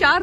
4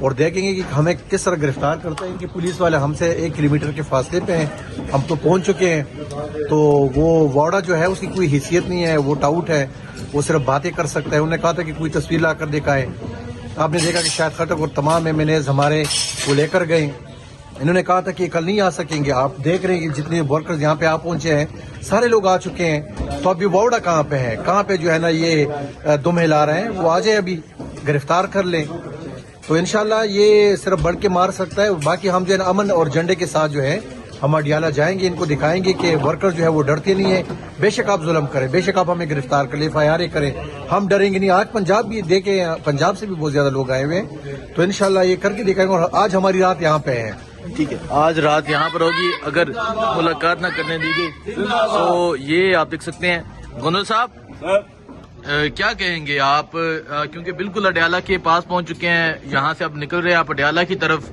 اور دیکھیں گے کہ ہمیں کس طرح گرفتار کرتے ہیں کہ پولیس والے ہم سے 1 کلومیٹر کے فاصلے پہ ہیں. ہم تو پہنچ چکے ہیں. تو وہ واڑا جو ہے اس کی کوئی حیثیت نہیں ہے, وہ ٹاؤٹ ہے, وہ صرف باتیں کر سکتا ہے. انہوں نے کہا تھا کہ کوئی تصویر لا کر دکھائے. آپ نے دیکھا کہ شاید خٹک اور تمام MNAs ہمارے وہ لے کر گئے. انہوں نے کہا تھا کہ کل نہیں آ سکیں گے. آپ دیکھ رہے ہیں کہ جتنے ورکرز یہاں پہ آپ پہنچے ہیں سارے لوگ آ چکے ہیں. تو اب یہ واؤڈا کہاں پہ ہے, کہاں پہ جو ہے نا یہ دم ہلا رہے ہیں, وہ آ جائے ابھی گرفتار کر لیں. تو انشاءاللہ یہ صرف بڑھ کے مار سکتا ہے. باقی ہم جو ہے نا امن اور جھنڈے کے ساتھ جو ہے ہم اڈیالہ جائیں گے, ان کو دکھائیں گے کہ ورکر جو ہے وہ ڈرتے نہیں ہیں. بے شک آپ ظلم کریں, بے شک آپ ہمیں گرفتار کر لیں, FIR کریں, ہم ڈریں گے نہیں. آج پنجاب بھی دیکھیں, پنجاب سے بھی بہت زیادہ لوگ آئے ہوئے ہیں. تو انشاءاللہ یہ کر کے دکھائیں گے. اور آج ہماری رات یہاں پہ ہے. ٹھیک ہے, آج رات یہاں پر ہوگی. اگر ملاقات نہ کرنے دی گئی تو یہ آپ دیکھ سکتے ہیں. گندل صاحب کیا کہیں گے آپ, کیونکہ بالکل اڈیالہ کے پاس پہنچ چکے ہیں, یہاں سے اب نکل رہے ہیں آپ اڈیالہ کی طرف.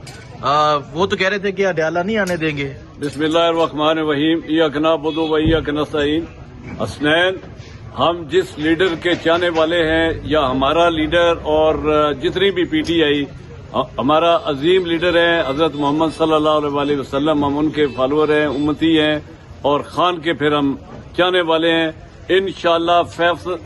وہ تو کہہ رہے تھے کہ اڈیالہ نہیں آنے دیں گے. بسم اللہ الرحمن الرحیم. ایاک نعبد و ایاک نستعین. حسنین, ہم جس لیڈر کے چاہنے والے ہیں, یا ہمارا لیڈر اور جتنی بھی PTI ہمارا عظیم لیڈر ہے حضرت محمد صلی اللہ علیہ وسلم, ہم ان کے فالوور ہیں, امتی ہیں, اور خان کے پھر ہم چاہنے والے ہیں. انشاءاللہ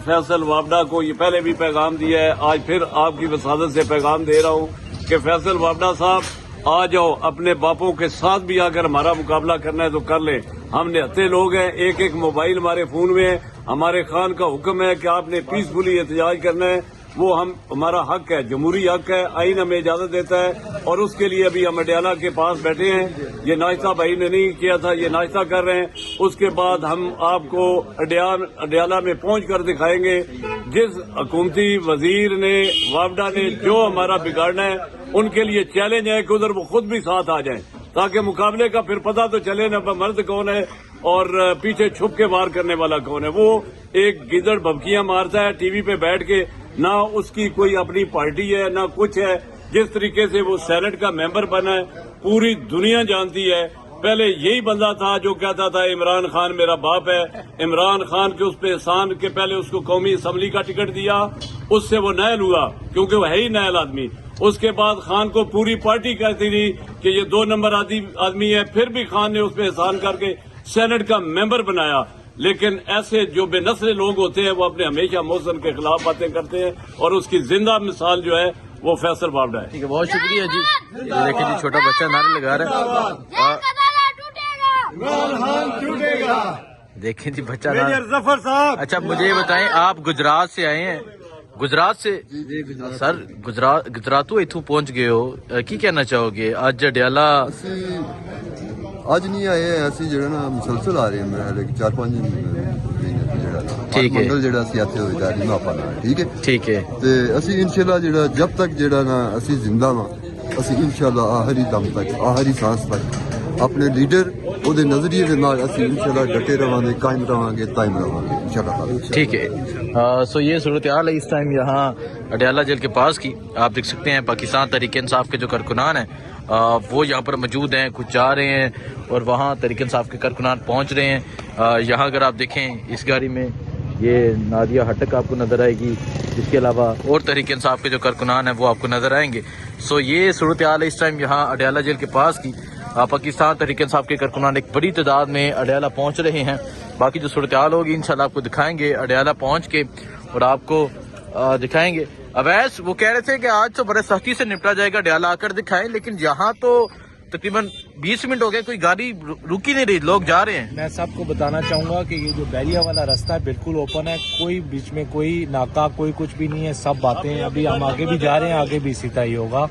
فیصل وابڈا کو یہ پہلے بھی پیغام دیا ہے, آج پھر آپ کی وسادت سے پیغام دے رہا ہوں کہ فیصل وابڈا صاحب آ جاؤ, اپنے باپوں کے ساتھ بھی اگر ہمارا مقابلہ کرنا ہے تو کر لیں. ہم نہتے لوگ ہیں, ایک موبائل ہمارے فون میں ہے. ہمارے خان کا حکم ہے کہ آپ نے پیسفلی احتجاج کرنا ہے, وہ ہمارا حق ہے, جمہوری حق ہے, آئین ہمیں اجازت دیتا ہے. اور اس کے لیے ابھی ہم اڈیالہ کے پاس بیٹھے ہیں. یہ ناشتہ بھائی نے نہیں کیا تھا, یہ ناشتہ کر رہے ہیں. اس کے بعد ہم آپ کو اڈیالہ میں پہنچ کر دکھائیں گے. جس حکومتی وزیر نے, وابڈا نے جو ہمارا بگاڑنا ہے, ان کے لیے چیلنج ہے کہ ادھر وہ خود بھی ساتھ آ جائیں, تاکہ مقابلے کا پھر پتہ تو چلے نہ مرد کون ہے اور پیچھے چھپ کے وار کرنے والا کون ہے. وہ ایک گدڑ بھبکیاں مارتا ہے ٹی وی پہ بیٹھ کے, نہ اس کی کوئی اپنی پارٹی ہے نہ کچھ ہے. جس طریقے سے وہ سینٹ کا ممبر بنا ہے پوری دنیا جانتی ہے. پہلے یہی بندہ تھا جو کہتا تھا عمران خان میرا باپ ہے. عمران خان کے اس پہ احسان کے پہلے اس کو قومی اسمبلی کا ٹکٹ دیا, اس سے وہ نائل ہوا کیونکہ وہ ہے ہی نائل آدمی. اس کے بعد خان کو پوری پارٹی کہتی تھی کہ یہ 2 نمبر آدمی ہے, پھر بھی خان نے اس پہ احسان کر کے سینٹ کا ممبر بنایا. لیکن ایسے جو بے نسل لوگ ہوتے ہیں وہ اپنے ہمیشہ محسن کے خلاف باتیں کرتے ہیں, اور اس کی زندہ مثال جو ہے وہ فیصل وابڈا ہے. ٹھیک ہے, بہت شکریہ جی. دیکھیں جی, چھوٹا بچہ نعرے لگا رہا ہے. دیکھیں جی بچہ ظفر صاحب, اچھا مجھے یہ بتائیں, آپ گجرات سے آئے ہیں, گجرات سے سر گجرات تو اتوں پہنچ گئے ہو, کی کہنا چاہو گے اج اڈیالہ؟ اج نہیں آئے, اسی جڑا نا مسلسل آ رہے ہیں, میرے 4-5 مہینے جڑا ٹھیک ہے, منگل جڑا سی اتھے ہوئی جا رہی ماپا نا. ٹھیک ہے, ٹھیک ہے. تے اسی انشاءاللہ جڑا جب تک جڑا نا اسی زندہ وا, اسی انشاءاللہ آخری دم تک, آخری سانس تک اپنے لیڈر او دے نظریے دے نال اسی انشاءاللہ ڈٹے رہاں گے, قائم رہاں گے, قائم رہاں گے انشاءاللہ. ٹھیک ہے. سو یہ صورتحال ہے اس ٹائم یہاں اڈیالہ جیل کے پاس کی. آپ دیکھ سکتے ہیں پاکستان تحریک انصاف کے جو کارکنان ہیں وہ یہاں پر موجود ہیں, کچھ جا رہے ہیں اور وہاں تحریک انصاف کے کارکنان پہنچ رہے ہیں. یہاں اگر آپ دیکھیں اس گاڑی میں یہ نادیہ ہٹک آپ کو نظر آئے گی, اس کے علاوہ اور تحریک انصاف کے جو کارکنان ہیں وہ آپ کو نظر آئیں گے. سو یہ صورتحال ہے اس ٹائم یہاں اڈیالہ جیل کے پاس کی. پاکستان تحریک انصاف کے کارکنان ایک بڑی تعداد میں اڈیالہ پہنچ رہے ہیں. باقی جو صورتحال ہوگی انشاءاللہ آپ کو دکھائیں گے اڈیالہ پہنچ کے, اور آپ کو دکھائیں گے. اویس وہ کہہ رہے تھے کہ آج تو بڑے سختی سے نپٹا جائے گا, اڈیالہ آ کر دکھائیں, لیکن یہاں تو تقریباً 20 منٹ ہو گئے, کوئی گاڑی رکی نہیں رہی, لوگ جا رہے ہیں. میں سب کو بتانا چاہوں گا کہ یہ جو بیریا والا راستہ ہے بالکل اوپن ہے, کوئی بیچ میں کوئی ناکا کوئی کچھ بھی نہیں ہے, سب باتیں ہیں. ابھی ہم آگے بھی جا رہے ہیں, آگے بھی اسی طرح ہی ہوگا,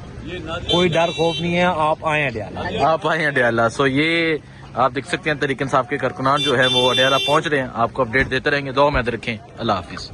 کوئی ڈر خوف نہیں ہے. آپ آئیں اڈیالہ, آپ آئیں اڈیالہ. سو یہ آپ دیکھ سکتے ہیں تحریک انصاف کے کارکنان جو ہے وہ اڈیالہ پہنچ رہے ہیں. آپ کو اپڈیٹ دیتے رہیں گے. دعا میں یاد رکھیں. اللہ حافظ.